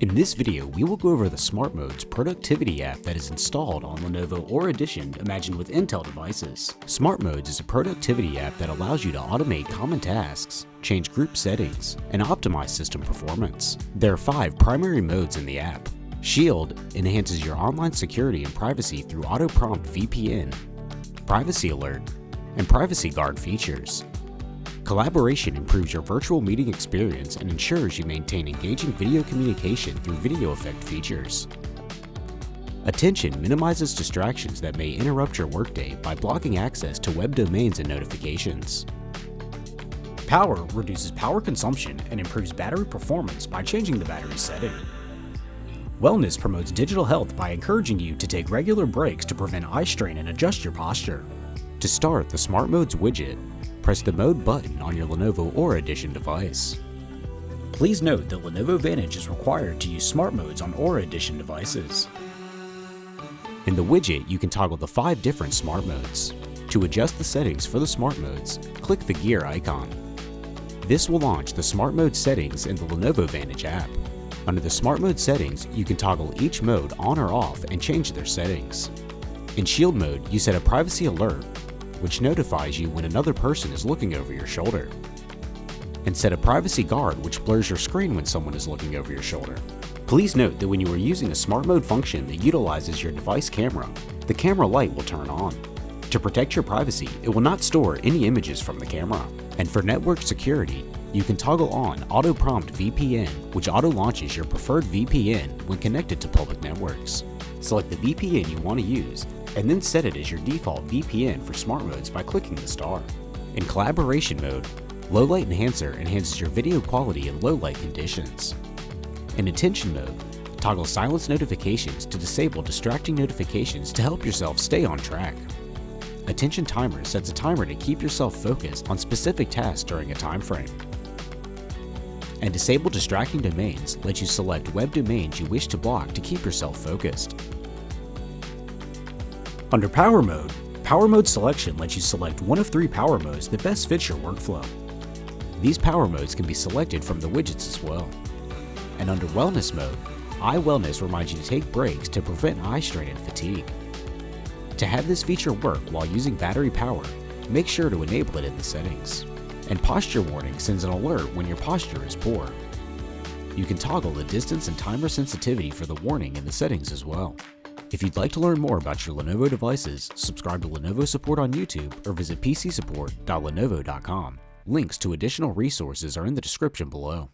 In this video, we will go over the Smart Modes productivity app that is installed on Lenovo Aura Edition imagined with Intel devices. Smart Modes is a productivity app that allows you to automate common tasks, change group settings, and optimize system performance. There are 5 primary modes in the app. Shield enhances your online security and privacy through auto-prompt VPN, Privacy Alert, and Privacy Guard features. Collaboration improves your virtual meeting experience and ensures you maintain engaging video communication through video effect features. Attention minimizes distractions that may interrupt your workday by blocking access to web domains and notifications. Power reduces power consumption and improves battery performance by changing the battery setting. Wellness promotes digital health by encouraging you to take regular breaks to prevent eye strain and adjust your posture. To start the Smart Modes widget, press the Mode button on your Lenovo Aura Edition device. Please note that Lenovo Vantage is required to use Smart Modes on Aura Edition devices. In the widget, you can toggle the 5 different Smart Modes. To adjust the settings for the Smart Modes, click the gear icon. This will launch the Smart Mode settings in the Lenovo Vantage app. Under the Smart Mode settings, you can toggle each mode on or off and change their settings. In Shield mode, you set a privacy alert, which notifies you when another person is looking over your shoulder. And set a privacy guard, which blurs your screen when someone is looking over your shoulder. Please note that when you are using a Smart Mode function that utilizes your device camera, the camera light will turn on. To protect your privacy, it will not store any images from the camera. And for network security, you can toggle on Auto Prompt VPN, which auto-launches your preferred VPN when connected to public networks. Select the VPN you want to use, and then set it as your default VPN for Smart Modes by clicking the star. In Collaboration mode, Low Light Enhancer enhances your video quality in low light conditions. In Attention mode, toggle Silence Notifications to disable distracting notifications to help yourself stay on track. Attention Timer sets a timer to keep yourself focused on specific tasks during a time frame. And Disable Distracting Domains lets you select web domains you wish to block to keep yourself focused. Under Power Mode selection lets you select one of 3 power modes that best fits your workflow. These power modes can be selected from the widgets as well. And under Wellness mode, Eye Wellness reminds you to take breaks to prevent eye strain and fatigue. To have this feature work while using battery power, make sure to enable it in the settings. And Posture Warning sends an alert when your posture is poor. You can toggle the distance and timer sensitivity for the warning in the settings as well. If you'd like to learn more about your Lenovo devices, subscribe to Lenovo Support on YouTube or visit pcsupport.lenovo.com. Links to additional resources are in the description below.